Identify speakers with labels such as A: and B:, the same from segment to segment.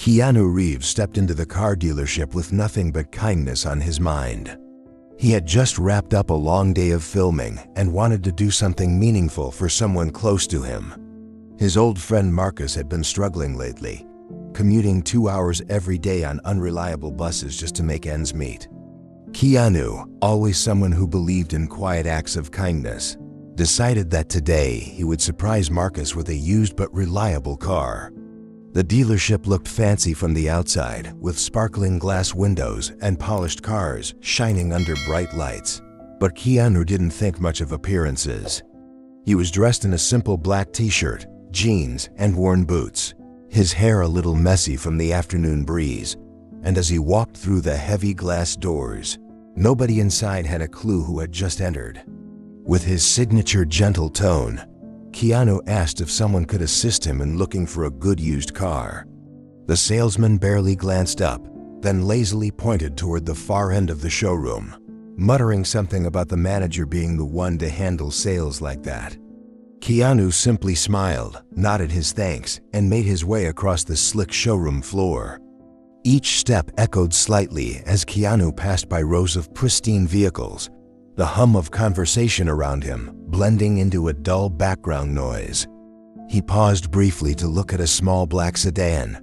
A: Keanu Reeves stepped into the car dealership with nothing but kindness on his mind. He had just wrapped up a long day of filming and wanted to do something meaningful for someone close to him. His old friend Marcus had been struggling lately, commuting 2 hours every day on unreliable buses just to make ends meet. Keanu, always someone who believed in quiet acts of kindness, decided that today he would surprise Marcus with a used but reliable car. The dealership looked fancy from the outside, with sparkling glass windows and polished cars shining under bright lights. But Keanu didn't think much of appearances. He was dressed in a simple black t-shirt, jeans, and worn boots, his hair a little messy from the afternoon breeze, and as he walked through the heavy glass doors, nobody inside had a clue who had just entered. With his signature gentle tone, Keanu asked if someone could assist him in looking for a good used car. The salesman barely glanced up, then lazily pointed toward the far end of the showroom, muttering something about the manager being the one to handle sales like that. Keanu simply smiled, nodded his thanks, and made his way across the slick showroom floor. Each step echoed slightly as Keanu passed by rows of pristine vehicles, the hum of conversation around him blending into a dull background noise. He paused briefly to look at a small black sedan,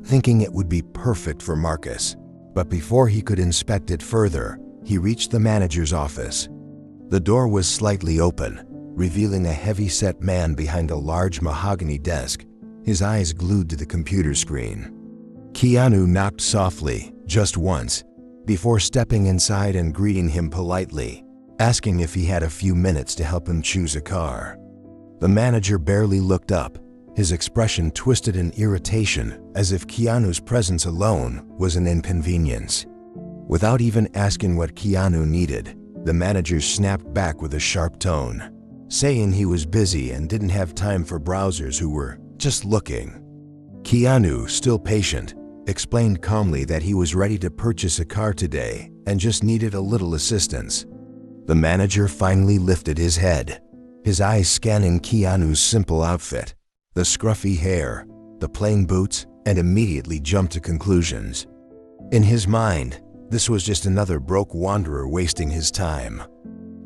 A: thinking it would be perfect for Marcus. But before he could inspect it further, he reached the manager's office. The door was slightly open, revealing a heavy-set man behind a large mahogany desk, his eyes glued to the computer screen. Keanu knocked softly, just once, before stepping inside and greeting him politely, asking if he had a few minutes to help him choose a car. The manager barely looked up, his expression twisted in irritation as if Keanu's presence alone was an inconvenience. Without even asking what Keanu needed, the manager snapped back with a sharp tone, saying he was busy and didn't have time for browsers who were just looking. Keanu, still patient, explained calmly that he was ready to purchase a car today and just needed a little assistance. The manager finally lifted his head, his eyes scanning Keanu's simple outfit, the scruffy hair, the plain boots, and immediately jumped to conclusions. In his mind, this was just another broke wanderer wasting his time.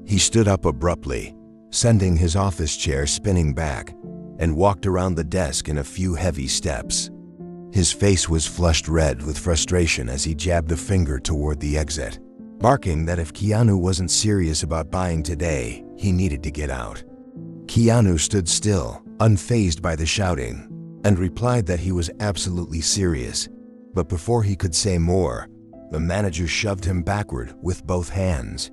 A: He stood up abruptly, sending his office chair spinning back, and walked around the desk in a few heavy steps. His face was flushed red with frustration as he jabbed a finger toward the exit, marking that if Keanu wasn't serious about buying today, he needed to get out. Keanu stood still, unfazed by the shouting, and replied that he was absolutely serious. But before he could say more, the manager shoved him backward with both hands.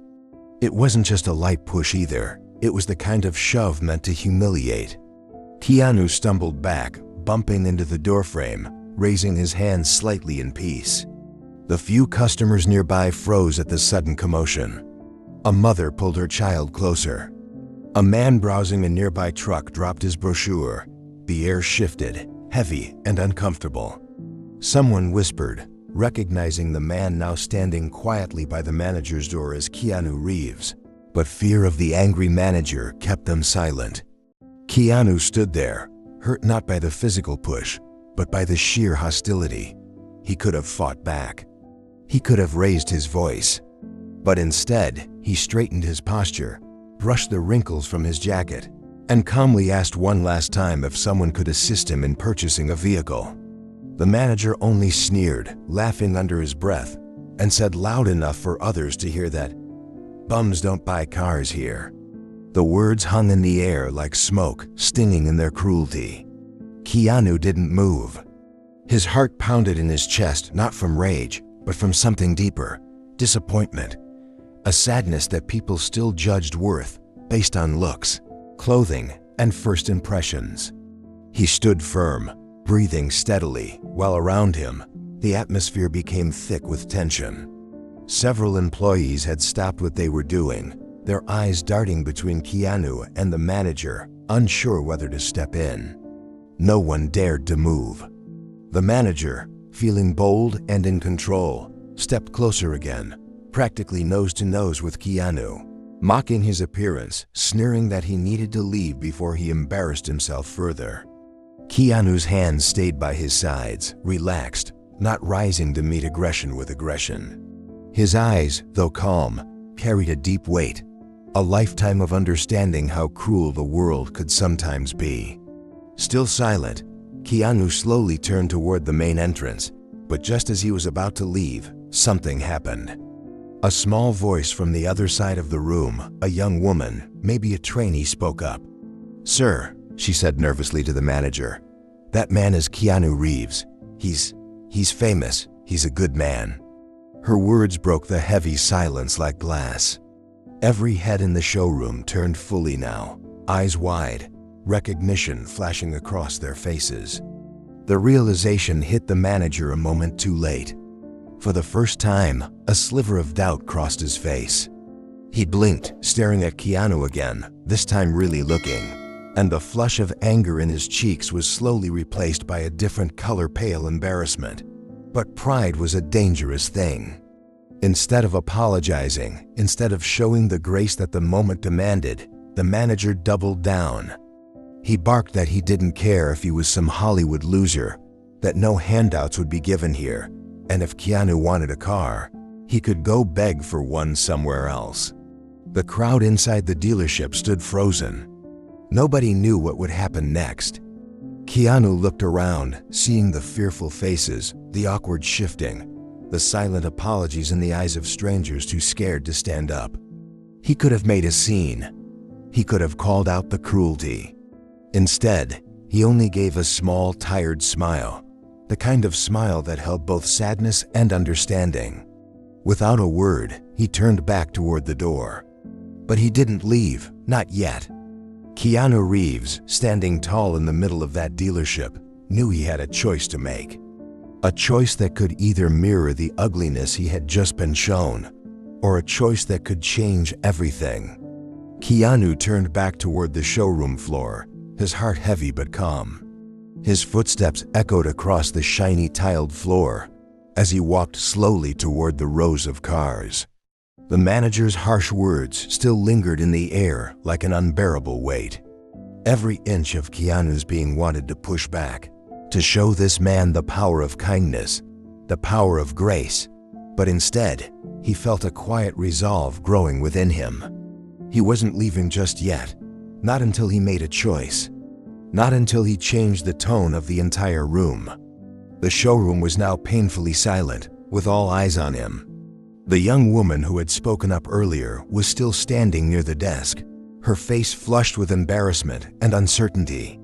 A: It wasn't just a light push either, it was the kind of shove meant to humiliate. Keanu stumbled back, bumping into the doorframe, raising his hands slightly in peace. The few customers nearby froze at the sudden commotion. A mother pulled her child closer. A man browsing a nearby truck dropped his brochure. The air shifted, heavy and uncomfortable. Someone whispered, recognizing the man now standing quietly by the manager's door as Keanu Reeves. But fear of the angry manager kept them silent. Keanu stood there, hurt not by the physical push, but by the sheer hostility. He could have fought back. He could have raised his voice. But instead, he straightened his posture, brushed the wrinkles from his jacket, and calmly asked one last time if someone could assist him in purchasing a vehicle. The manager only sneered, laughing under his breath, and said loud enough for others to hear that, "Bums don't buy cars here." The words hung in the air like smoke, stinging in their cruelty. Keanu didn't move. His heart pounded in his chest, not from rage, but from something deeper, disappointment, a sadness that people still judged worth based on looks, clothing, and first impressions. He stood firm, breathing steadily, while around him, the atmosphere became thick with tension. Several employees had stopped what they were doing, their eyes darting between Keanu and the manager, unsure whether to step in. No one dared to move. The manager, feeling bold and in control, stepped closer again, practically nose to nose with Keanu, mocking his appearance, sneering that he needed to leave before he embarrassed himself further. Keanu's hands stayed by his sides, relaxed, not rising to meet aggression with aggression. His eyes, though calm, carried a deep weight, a lifetime of understanding how cruel the world could sometimes be. Still silent, Keanu slowly turned toward the main entrance, but just as he was about to leave, something happened. A small voice from the other side of the room, a young woman, maybe a trainee, spoke up. "Sir," she said nervously to the manager, "that man is Keanu Reeves. He's famous. He's a good man." Her words broke the heavy silence like glass. Every head in the showroom turned fully now, eyes wide, recognition flashing across their faces. The realization hit the manager a moment too late. For the first time, a sliver of doubt crossed his face. He blinked, staring at Keanu again, this time really looking, and the flush of anger in his cheeks was slowly replaced by a different color, pale embarrassment. But pride was a dangerous thing. Instead of apologizing, instead of showing the grace that the moment demanded, the manager doubled down. He barked that he didn't care if he was some Hollywood loser, that no handouts would be given here, and if Keanu wanted a car, he could go beg for one somewhere else. The crowd inside the dealership stood frozen. Nobody knew what would happen next. Keanu looked around, seeing the fearful faces, the awkward shifting, the silent apologies in the eyes of strangers too scared to stand up. He could have made a scene. He could have called out the cruelty. Instead, he only gave a small, tired smile, the kind of smile that held both sadness and understanding. Without a word, he turned back toward the door. But he didn't leave, not yet. Keanu Reeves, standing tall in the middle of that dealership, knew he had a choice to make. A choice that could either mirror the ugliness he had just been shown, or a choice that could change everything. Keanu turned back toward the showroom floor, his heart heavy but calm. His footsteps echoed across the shiny tiled floor as he walked slowly toward the rows of cars. The manager's harsh words still lingered in the air like an unbearable weight. Every inch of Keanu's being wanted to push back, to show this man the power of kindness, the power of grace, but instead, he felt a quiet resolve growing within him. He wasn't leaving just yet, not until he made a choice, not until he changed the tone of the entire room. The showroom was now painfully silent, with all eyes on him. The young woman who had spoken up earlier was still standing near the desk, her face flushed with embarrassment and uncertainty.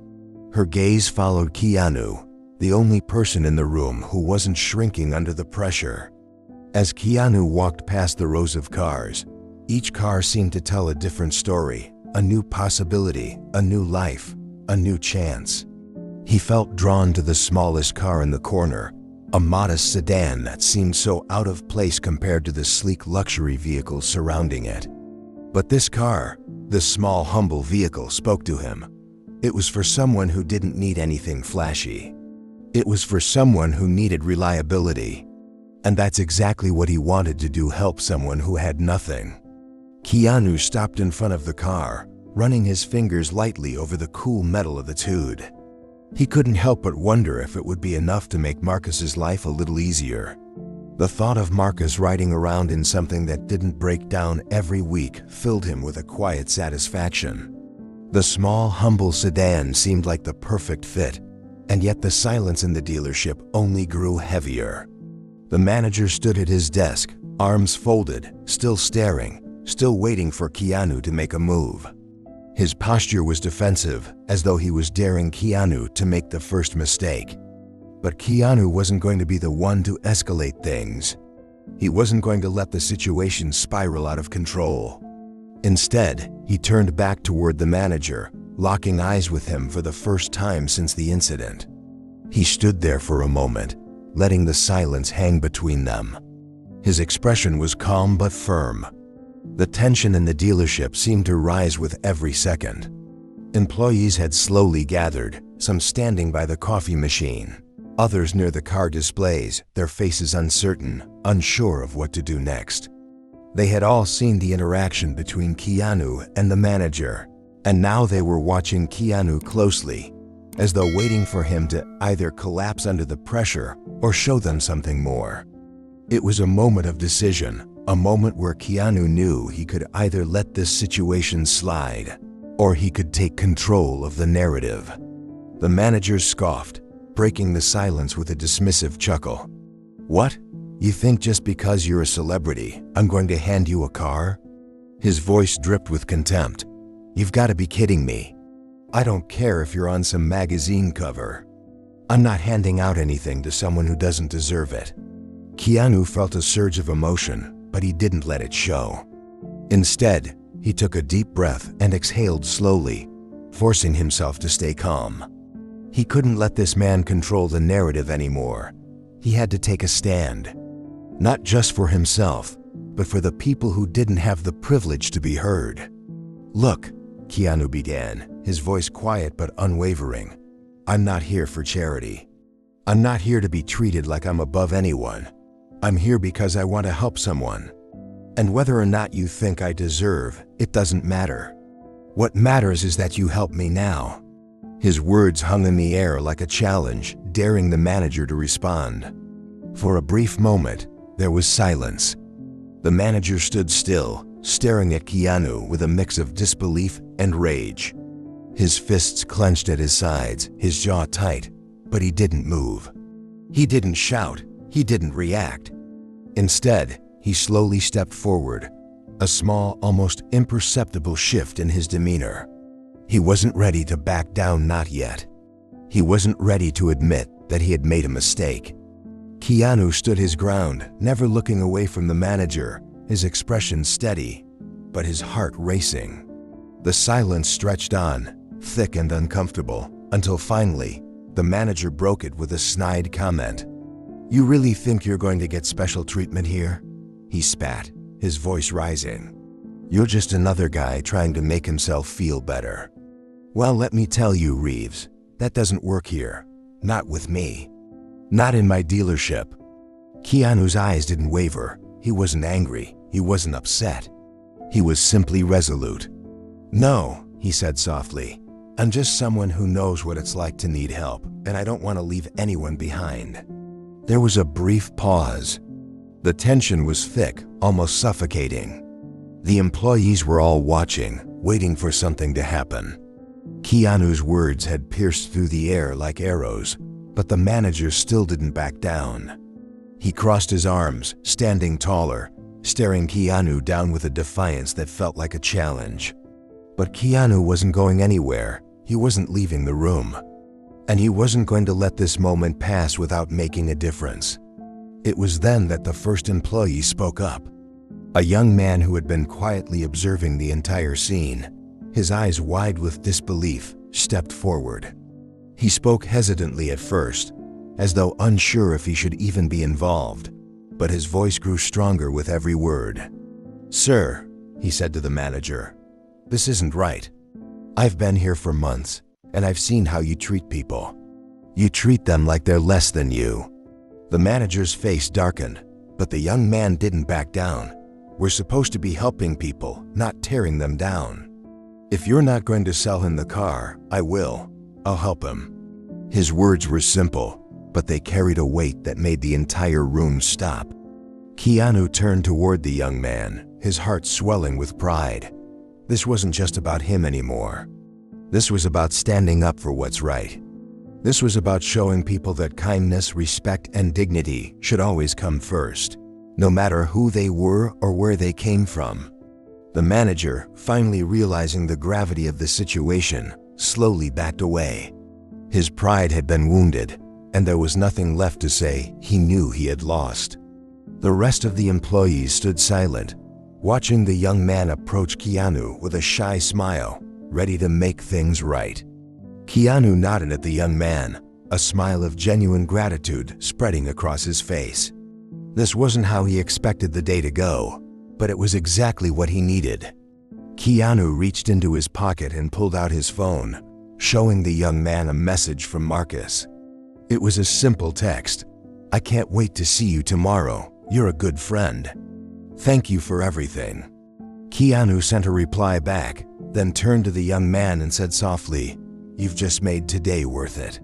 A: Her gaze followed Keanu, the only person in the room who wasn't shrinking under the pressure. As Keanu walked past the rows of cars, each car seemed to tell a different story, a new possibility, a new life, a new chance. He felt drawn to the smallest car in the corner, a modest sedan that seemed so out of place compared to the sleek luxury vehicles surrounding it. But this car, this small, humble vehicle, spoke to him. It was for someone who didn't need anything flashy. It was for someone who needed reliability. And that's exactly what he wanted to do, help someone who had nothing. Keanu stopped in front of the car, running his fingers lightly over the cool metal of its hood. He couldn't help but wonder if it would be enough to make Marcus's life a little easier. The thought of Marcus riding around in something that didn't break down every week filled him with a quiet satisfaction. The small, humble sedan seemed like the perfect fit, and yet the silence in the dealership only grew heavier. The manager stood at his desk, arms folded, still staring, still waiting for Keanu to make a move. His posture was defensive, as though he was daring Keanu to make the first mistake. But Keanu wasn't going to be the one to escalate things. He wasn't going to let the situation spiral out of control. Instead, he turned back toward the manager, locking eyes with him for the first time since the incident. He stood there for a moment, letting the silence hang between them. His expression was calm but firm. The tension in the dealership seemed to rise with every second. Employees had slowly gathered, some standing by the coffee machine, others near the car displays, their faces uncertain, unsure of what to do next. They had all seen the interaction between Keanu and the manager, and now they were watching Keanu closely, as though waiting for him to either collapse under the pressure or show them something more. It was a moment of decision, a moment where Keanu knew he could either let this situation slide or he could take control of the narrative. The manager scoffed, breaking the silence with a dismissive chuckle. "What? You think just because you're a celebrity, I'm going to hand you a car?" His voice dripped with contempt. "You've got to be kidding me. I don't care if you're on some magazine cover. I'm not handing out anything to someone who doesn't deserve it." Keanu felt a surge of emotion, but he didn't let it show. Instead, he took a deep breath and exhaled slowly, forcing himself to stay calm. He couldn't let this man control the narrative anymore. He had to take a stand. Not just for himself, but for the people who didn't have the privilege to be heard. "Look," Keanu began, his voice quiet but unwavering. "I'm not here for charity. I'm not here to be treated like I'm above anyone. I'm here because I want to help someone. And whether or not you think I deserve, it doesn't matter. What matters is that you help me now." His words hung in the air like a challenge, daring the manager to respond. For a brief moment, there was silence. The manager stood still, staring at Keanu with a mix of disbelief and rage. His fists clenched at his sides, his jaw tight, but he didn't move. He didn't shout, he didn't react. Instead, he slowly stepped forward, a small, almost imperceptible shift in his demeanor. He wasn't ready to back down, not yet. He wasn't ready to admit that he had made a mistake. Keanu stood his ground, never looking away from the manager, his expression steady, but his heart racing. The silence stretched on, thick and uncomfortable, until finally, the manager broke it with a snide comment. "You really think you're going to get special treatment here?" He spat, his voice rising. "You're just another guy trying to make himself feel better. Well, let me tell you, Reeves, that doesn't work here. Not with me. Not in my dealership." Keanu's eyes didn't waver. He wasn't angry. He wasn't upset. He was simply resolute. "No," he said softly. "I'm just someone who knows what it's like to need help, and I don't want to leave anyone behind." There was a brief pause. The tension was thick, almost suffocating. The employees were all watching, waiting for something to happen. Keanu's words had pierced through the air like arrows, but the manager still didn't back down. He crossed his arms, standing taller, staring Keanu down with a defiance that felt like a challenge. But Keanu wasn't going anywhere. He wasn't leaving the room. And he wasn't going to let this moment pass without making a difference. It was then that the first employee spoke up. A young man who had been quietly observing the entire scene, his eyes wide with disbelief, stepped forward. He spoke hesitantly at first, as though unsure if he should even be involved, but his voice grew stronger with every word. "Sir," he said to the manager, "this isn't right. I've been here for months, and I've seen how you treat people. You treat them like they're less than you." The manager's face darkened, but the young man didn't back down. "We're supposed to be helping people, not tearing them down. If you're not going to sell him the car, I will. I'll help him." His words were simple, but they carried a weight that made the entire room stop. Keanu turned toward the young man, his heart swelling with pride. This wasn't just about him anymore. This was about standing up for what's right. This was about showing people that kindness, respect, and dignity should always come first, no matter who they were or where they came from. The manager, finally realizing the gravity of the situation, slowly backed away. His pride had been wounded, and there was nothing left to say he knew he had lost. The rest of the employees stood silent, watching the young man approach Keanu with a shy smile, ready to make things right. Keanu nodded at the young man, a smile of genuine gratitude spreading across his face. This wasn't how he expected the day to go, but it was exactly what he needed. Keanu reached into his pocket and pulled out his phone, showing the young man a message from Marcus. It was a simple text. "I can't wait to see you tomorrow. You're a good friend. Thank you for everything." Keanu sent a reply back, then turned to the young man and said softly, You've just made today worth it."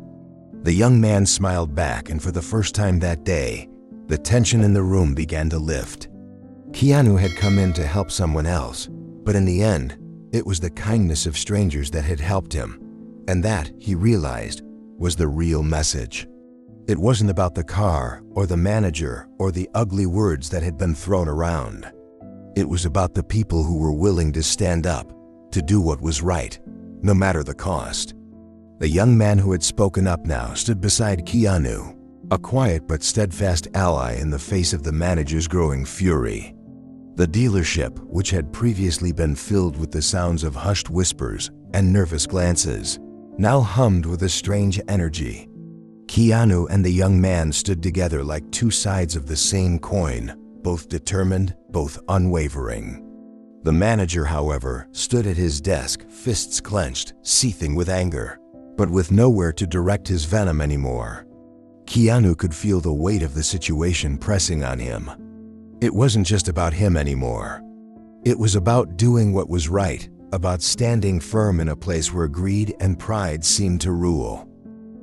A: The young man smiled back, and for the first time that day, the tension in the room began to lift. Keanu had come in to help someone else, but in the end, it was the kindness of strangers that had helped him, and that, he realized, was the real message. It wasn't about the car or the manager or the ugly words that had been thrown around. It was about the people who were willing to stand up, to do what was right, no matter the cost. The young man who had spoken up now stood beside Keanu, a quiet but steadfast ally in the face of the manager's growing fury. The dealership, which had previously been filled with the sounds of hushed whispers and nervous glances, now hummed with a strange energy. Keanu and the young man stood together like two sides of the same coin, both determined, both unwavering. The manager, however, stood at his desk, fists clenched, seething with anger, but with nowhere to direct his venom anymore. Keanu could feel the weight of the situation pressing on him. It wasn't just about him anymore. It was about doing what was right, about standing firm in a place where greed and pride seemed to rule.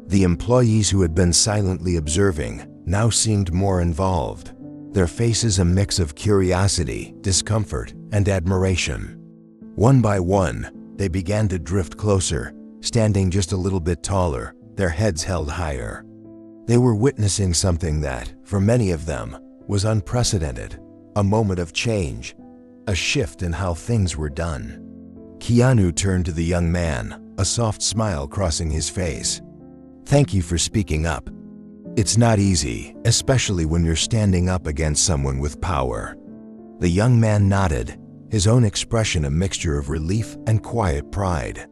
A: The employees who had been silently observing now seemed more involved, their faces a mix of curiosity, discomfort, and admiration. One by one, they began to drift closer, standing just a little bit taller, their heads held higher. They were witnessing something that, for many of them, was unprecedented, a moment of change, a shift in how things were done. Keanu turned to the young man, a soft smile crossing his face. "Thank you for speaking up. It's not easy, especially when you're standing up against someone with power." The young man nodded, his own expression a mixture of relief and quiet pride.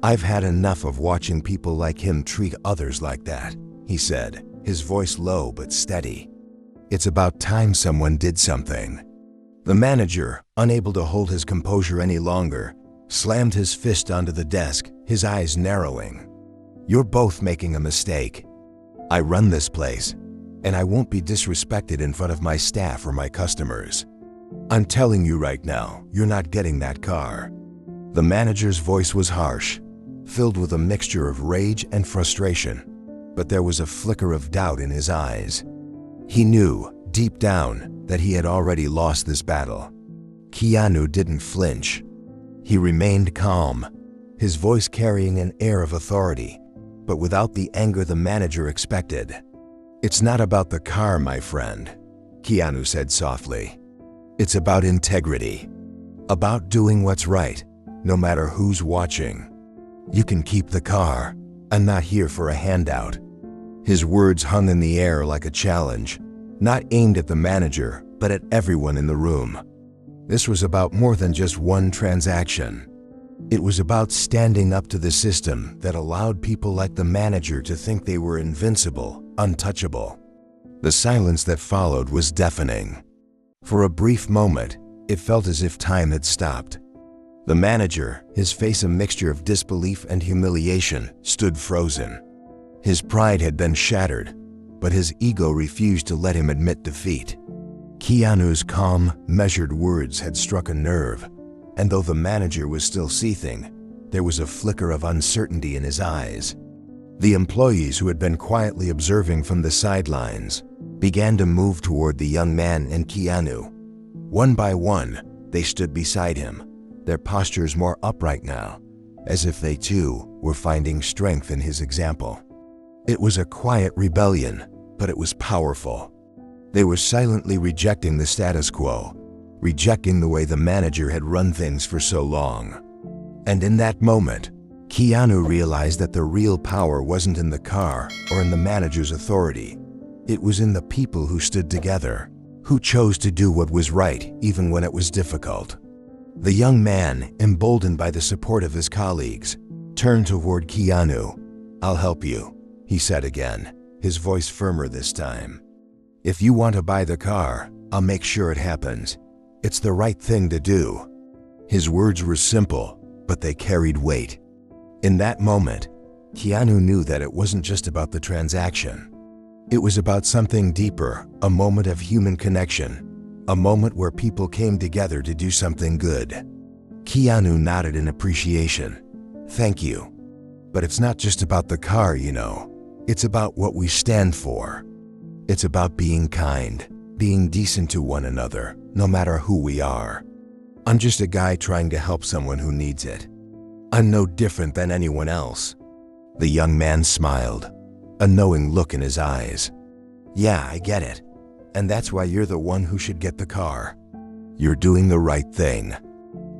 A: "I've had enough of watching people like him treat others like that," he said, his voice low but steady. "It's about time someone did something." The manager, unable to hold his composure any longer, slammed his fist onto the desk, his eyes narrowing. "You're both making a mistake. I run this place, and I won't be disrespected in front of my staff or my customers. I'm telling you right now, you're not getting that car." The manager's voice was harsh, filled with a mixture of rage and frustration, but there was a flicker of doubt in his eyes. He knew, deep down, that he had already lost this battle. Keanu didn't flinch. He remained calm, his voice carrying an air of authority, but without the anger the manager expected. "It's not about the car, my friend," Keanu said softly. "It's about integrity, about doing what's right, no matter who's watching. You can keep the car. I'm not here for a handout." His words hung in the air like a challenge, not aimed at the manager, but at everyone in the room. This was about more than just one transaction. It was about standing up to the system that allowed people like the manager to think they were invincible, untouchable. The silence that followed was deafening. For a brief moment, it felt as if time had stopped. The manager, his face a mixture of disbelief and humiliation, stood frozen. His pride had been shattered, but his ego refused to let him admit defeat. Keanu's calm, measured words had struck a nerve, and though the manager was still seething, there was a flicker of uncertainty in his eyes. The employees who had been quietly observing from the sidelines began to move toward the young man and Keanu. One by one, they stood beside him, their postures more upright now, as if they too were finding strength in his example. It was a quiet rebellion, but it was powerful. They were silently rejecting the status quo, rejecting the way the manager had run things for so long. And in that moment, Keanu realized that the real power wasn't in the car or in the manager's authority. It was in the people who stood together, who chose to do what was right even when it was difficult. The young man, emboldened by the support of his colleagues, turned toward Keanu. "I'll help you," he said again, his voice firmer this time. "If you want to buy the car, I'll make sure it happens. It's the right thing to do." His words were simple, but they carried weight. In that moment, Keanu knew that it wasn't just about the transaction. It was about something deeper, a moment of human connection, a moment where people came together to do something good. Keanu nodded in appreciation. "Thank you." But it's not just about the car, you know. It's about what we stand for. It's about being kind, being decent to one another, no matter who we are. I'm just a guy trying to help someone who needs it. I'm no different than anyone else." The young man smiled, a knowing look in his eyes. "Yeah, I get it. And that's why you're the one who should get the car. You're doing the right thing."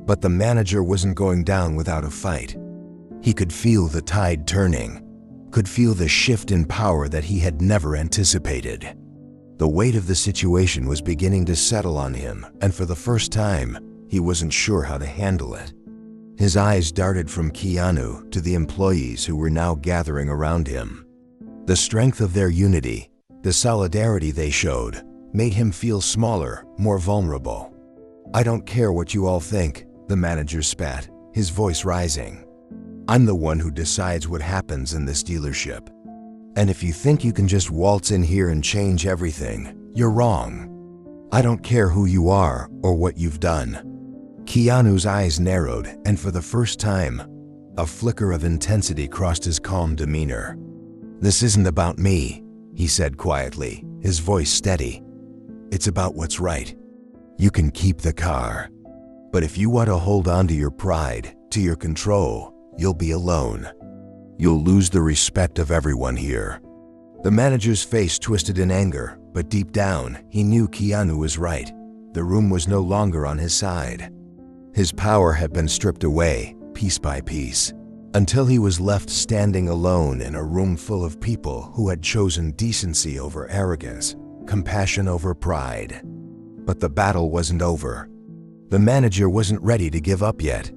A: But the manager wasn't going down without a fight. He could feel the tide turning, could feel the shift in power that he had never anticipated. The weight of the situation was beginning to settle on him, and for the first time, he wasn't sure how to handle it. His eyes darted from Keanu to the employees who were now gathering around him. The strength of their unity, the solidarity they showed, made him feel smaller, more vulnerable. "I don't care what you all think," the manager spat, his voice rising. "I'm the one who decides what happens in this dealership. And if you think you can just waltz in here and change everything, you're wrong. I don't care who you are or what you've done." Keanu's eyes narrowed, and for the first time, a flicker of intensity crossed his calm demeanor. "This isn't about me," he said quietly, his voice steady. "It's about what's right. You can keep the car. But if you want to hold on to your pride, to your control, you'll be alone. You'll lose the respect of everyone here." The manager's face twisted in anger, but deep down, he knew Keanu was right. The room was no longer on his side. His power had been stripped away, piece by piece, until he was left standing alone in a room full of people who had chosen decency over arrogance, compassion over pride. But the battle wasn't over. The manager wasn't ready to give up yet.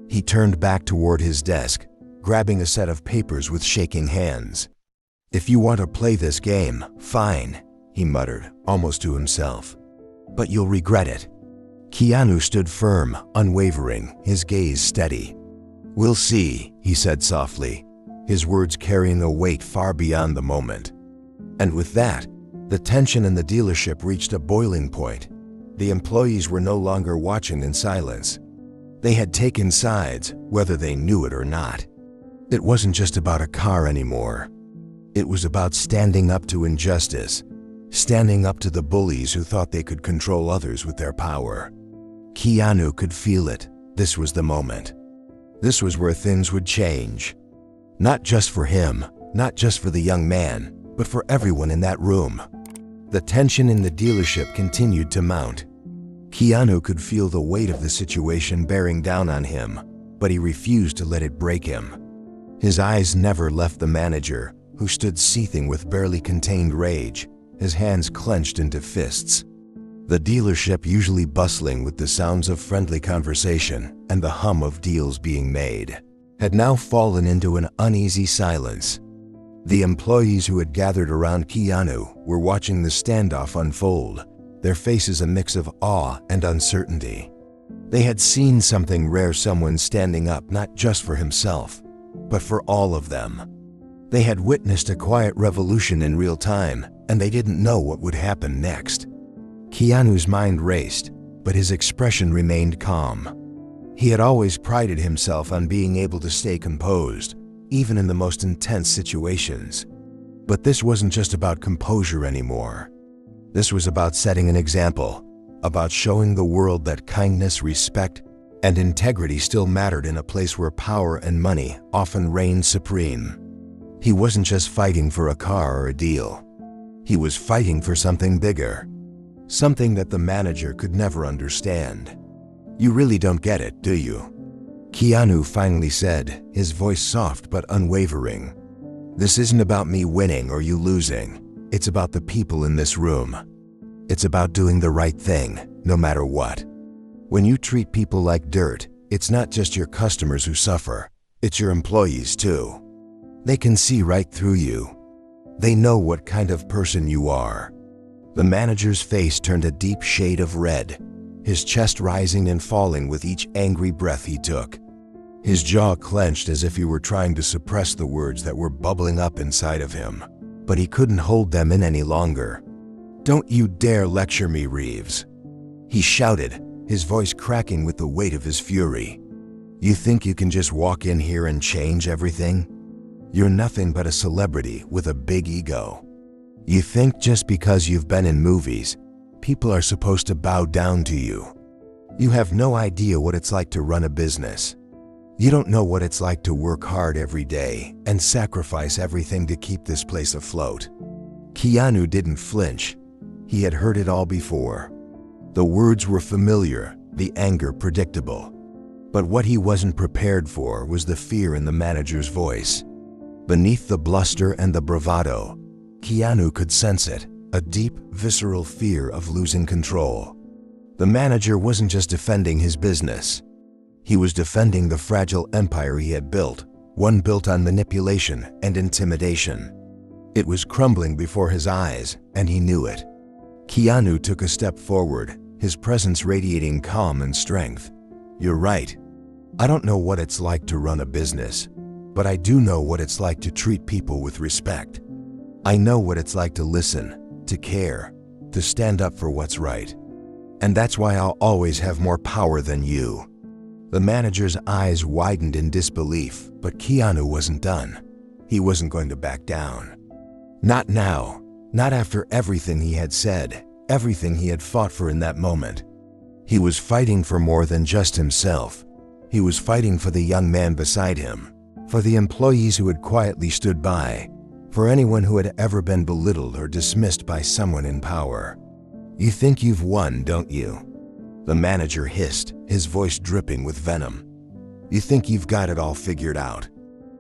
A: He turned back toward his desk, grabbing a set of papers with shaking hands. "If you want to play this game, fine," he muttered, almost to himself. "But you'll regret it." Keanu stood firm, unwavering, his gaze steady. "We'll see," he said softly, his words carrying a weight far beyond the moment. And with that, the tension in the dealership reached a boiling point. The employees were no longer watching in silence. They had taken sides, whether they knew it or not. It wasn't just about a car anymore. It was about standing up to injustice, standing up to the bullies who thought they could control others with their power. Keanu could feel it. This was the moment. This was where things would change. Not just for him, not just for the young man, but for everyone in that room. The tension in the dealership continued to mount. Keanu could feel the weight of the situation bearing down on him, but he refused to let it break him. His eyes never left the manager, who stood seething with barely contained rage, his hands clenched into fists. The dealership, usually bustling with the sounds of friendly conversation and the hum of deals being made, had now fallen into an uneasy silence. The employees who had gathered around Keanu were watching the standoff unfold, their faces a mix of awe and uncertainty. They had seen something rare, someone standing up not just for himself, but for all of them. They had witnessed a quiet revolution in real time, and they didn't know what would happen next. Keanu's mind raced, but his expression remained calm. He had always prided himself on being able to stay composed, even in the most intense situations. But this wasn't just about composure anymore. This was about setting an example, about showing the world that kindness, respect, and integrity still mattered in a place where power and money often reigned supreme. He wasn't just fighting for a car or a deal. He was fighting for something bigger, something that the manager could never understand. "You really don't get it, do you?" Keanu finally said, his voice soft but unwavering. "This isn't about me winning or you losing. It's about the people in this room. It's about doing the right thing, no matter what. When you treat people like dirt, it's not just your customers who suffer, it's your employees too. They can see right through you. They know what kind of person you are." The manager's face turned a deep shade of red, his chest rising and falling with each angry breath he took. His jaw clenched as if he were trying to suppress the words that were bubbling up inside of him, but he couldn't hold them in any longer. "Don't you dare lecture me, Reeves," he shouted, his voice cracking with the weight of his fury. "You think you can just walk in here and change everything? You're nothing but a celebrity with a big ego. You think just because you've been in movies, people are supposed to bow down to you. You have no idea what it's like to run a business. You don't know what it's like to work hard every day and sacrifice everything to keep this place afloat. Keanu didn't flinch. He had heard it all before. The words were familiar, the anger predictable. But what he wasn't prepared for was the fear in the manager's voice. Beneath the bluster and the bravado, Keanu could sense it, a deep, visceral fear of losing control. The manager wasn't just defending his business. He was defending the fragile empire he had built, one built on manipulation and intimidation. It was crumbling before his eyes, and he knew it. Keanu took a step forward, his presence radiating calm and strength. You're right. I don't know what it's like to run a business, but I do know what it's like to treat people with respect. I know what it's like to listen, to care, to stand up for what's right. And that's why I'll always have more power than you. The manager's eyes widened in disbelief, but Keanu wasn't done. He wasn't going to back down. Not now, not after everything he had said, everything he had fought for in that moment. He was fighting for more than just himself. He was fighting for the young man beside him, for the employees who had quietly stood by, for anyone who had ever been belittled or dismissed by someone in power. You think you've won, don't you? The manager hissed, his voice dripping with venom. You think you've got it all figured out.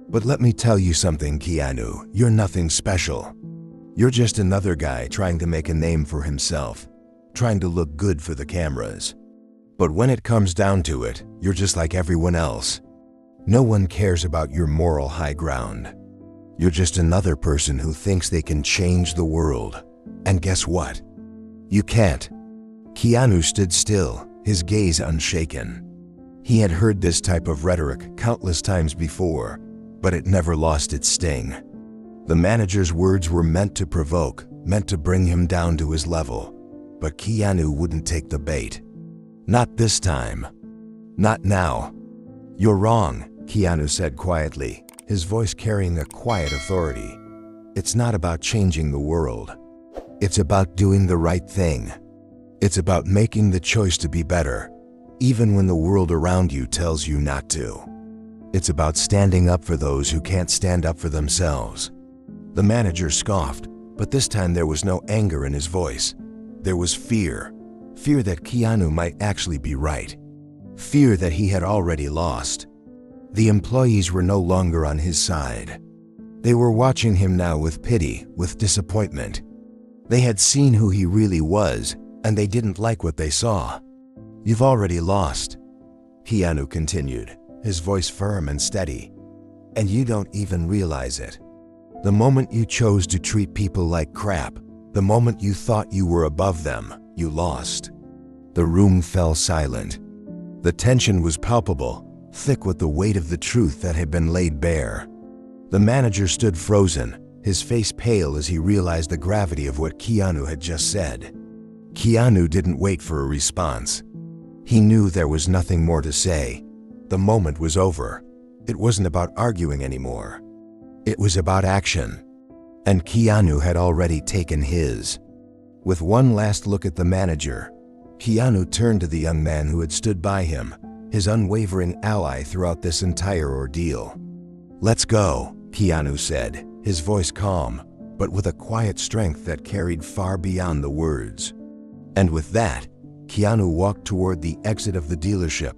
A: But let me tell you something, Keanu, you're nothing special. You're just another guy trying to make a name for himself, trying to look good for the cameras. But when it comes down to it, you're just like everyone else. No one cares about your moral high ground. You're just another person who thinks they can change the world. And guess what? You can't. Keanu stood still, his gaze unshaken. He had heard this type of rhetoric countless times before, but it never lost its sting. The manager's words were meant to provoke, meant to bring him down to his level. But Keanu wouldn't take the bait. Not this time. Not now. You're wrong, Keanu said quietly, his voice carrying a quiet authority. It's not about changing the world. It's about doing the right thing. It's about making the choice to be better, even when the world around you tells you not to. It's about standing up for those who can't stand up for themselves. The manager scoffed, but this time there was no anger in his voice. There was fear. Fear that Keanu might actually be right. Fear that he had already lost. The employees were no longer on his side. They were watching him now with pity, with disappointment. They had seen who he really was, and they didn't like what they saw. You've already lost, Keanu continued, his voice firm and steady. And you don't even realize it. The moment you chose to treat people like crap, the moment you thought you were above them, you lost. The room fell silent. The tension was palpable, thick with the weight of the truth that had been laid bare. The manager stood frozen, his face pale as he realized the gravity of what Keanu had just said. Keanu didn't wait for a response. He knew there was nothing more to say. The moment was over. It wasn't about arguing anymore. It was about action. And Keanu had already taken his. With one last look at the manager, Keanu turned to the young man who had stood by him, his unwavering ally throughout this entire ordeal. Let's go, Keanu said, his voice calm, but with a quiet strength that carried far beyond the words. And with that, Keanu walked toward the exit of the dealership,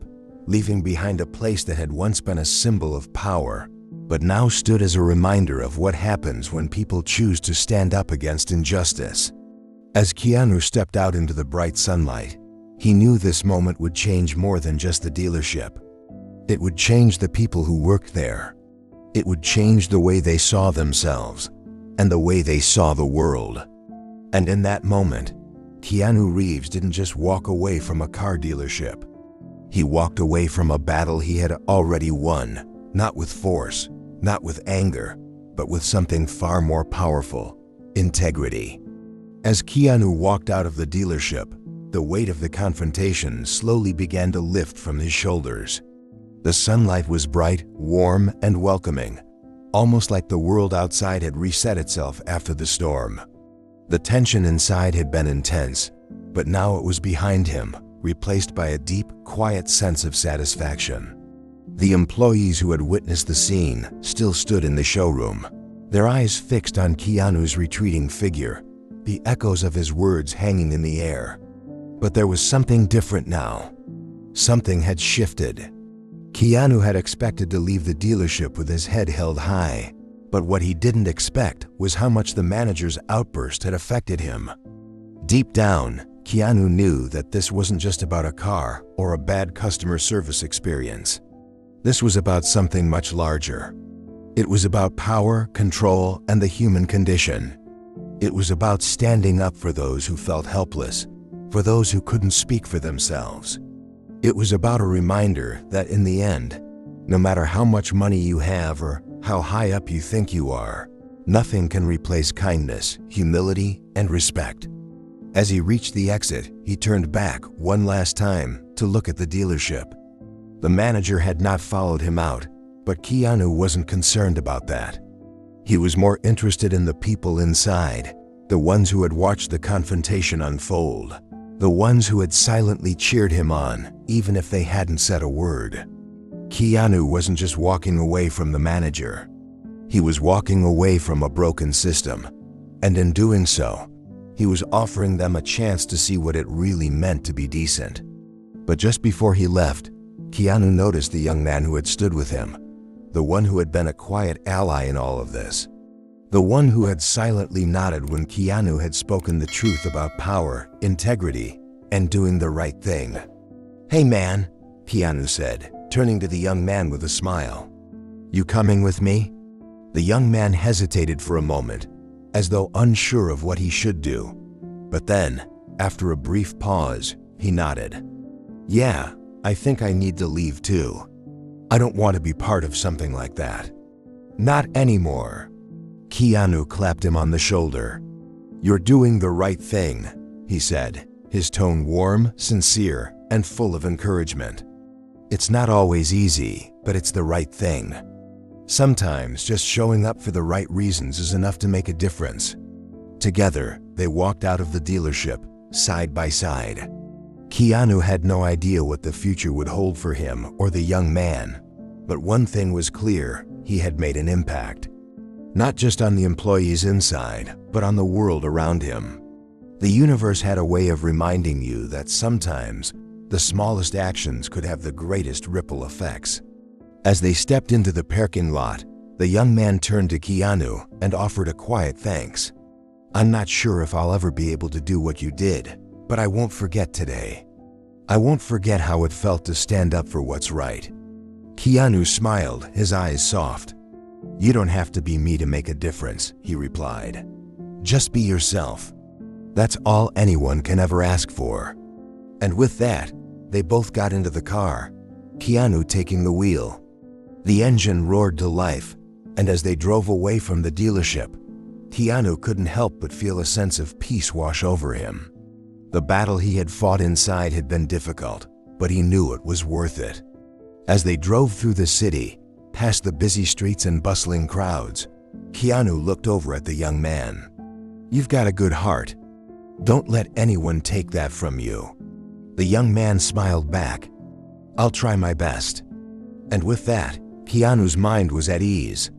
A: leaving behind a place that had once been a symbol of power, but now stood as a reminder of what happens when people choose to stand up against injustice. As Keanu stepped out into the bright sunlight, he knew this moment would change more than just the dealership. It would change the people who worked there. It would change the way they saw themselves and the way they saw the world. And in that moment, Keanu Reeves didn't just walk away from a car dealership. He walked away from a battle he had already won, not with force, not with anger, but with something far more powerful: integrity. As Keanu walked out of the dealership, the weight of the confrontation slowly began to lift from his shoulders. The sunlight was bright, warm, and welcoming, almost like the world outside had reset itself after the storm. The tension inside had been intense, but now it was behind him, replaced by a deep, quiet sense of satisfaction. The employees who had witnessed the scene still stood in the showroom, their eyes fixed on Keanu's retreating figure, the echoes of his words hanging in the air. But there was something different now. Something had shifted. Keanu had expected to leave the dealership with his head held high, but what he didn't expect was how much the manager's outburst had affected him. Deep down, Keanu knew that this wasn't just about a car or a bad customer service experience. This was about something much larger. It was about power, control, and the human condition. It was about standing up for those who felt helpless, for those who couldn't speak for themselves. It was about a reminder that in the end, no matter how much money you have or how high up you think you are, nothing can replace kindness, humility, and respect. As he reached the exit, he turned back one last time to look at the dealership. The manager had not followed him out, but Keanu wasn't concerned about that. He was more interested in the people inside, the ones who had watched the confrontation unfold, the ones who had silently cheered him on, even if they hadn't said a word. Keanu wasn't just walking away from the manager. He was walking away from a broken system, and in doing so, he was offering them a chance to see what it really meant to be decent. But just before he left, Keanu noticed the young man who had stood with him, the one who had been a quiet ally in all of this, the one who had silently nodded when Keanu had spoken the truth about power, integrity, and doing the right thing. "Hey man," Keanu said, turning to the young man with a smile. "You coming with me?" The young man hesitated for a moment, as though unsure of what he should do. But then, after a brief pause, he nodded. "Yeah, I think I need to leave too. I don't want to be part of something like that. Not anymore." Keanu clapped him on the shoulder. "You're doing the right thing," he said, his tone warm, sincere, and full of encouragement. "It's not always easy, but it's the right thing. Sometimes just showing up for the right reasons is enough to make a difference." Together, they walked out of the dealership, side by side. Keanu had no idea what the future would hold for him or the young man, but one thing was clear: he had made an impact. Not just on the employees inside, but on the world around him. The universe had a way of reminding you that sometimes the smallest actions could have the greatest ripple effects. As they stepped into the parking lot, the young man turned to Keanu and offered a quiet thanks. "I'm not sure if I'll ever be able to do what you did, but I won't forget today. I won't forget how it felt to stand up for what's right." Keanu smiled, his eyes soft. "You don't have to be me to make a difference," he replied. "Just be yourself. That's all anyone can ever ask for." And with that, they both got into the car, Keanu taking the wheel. The engine roared to life, and as they drove away from the dealership, Keanu couldn't help but feel a sense of peace wash over him. The battle he had fought inside had been difficult, but he knew it was worth it. As they drove through the city, past the busy streets and bustling crowds, Keanu looked over at the young man. "You've got a good heart. Don't let anyone take that from you." The young man smiled back. "I'll try my best." And with that, Keanu's mind was at ease.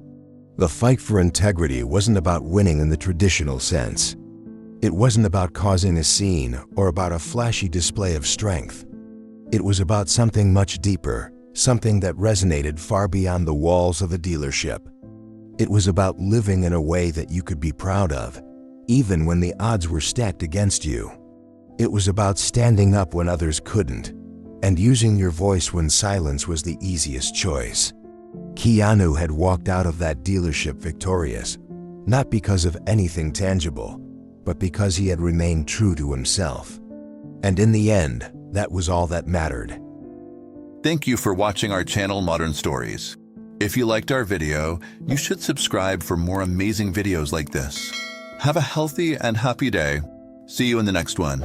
A: The fight for integrity wasn't about winning in the traditional sense. It wasn't about causing a scene or about a flashy display of strength. It was about something much deeper, something that resonated far beyond the walls of a dealership. It was about living in a way that you could be proud of, even when the odds were stacked against you. It was about standing up when others couldn't, and using your voice when silence was the easiest choice. Keanu had walked out of that dealership victorious, not because of anything tangible, but because he had remained true to himself. And in the end, that was all that mattered.
B: Thank you for watching our channel Modern Stories. If you liked our video, you should subscribe for more amazing videos like this. Have a healthy and happy day. See you in the next one.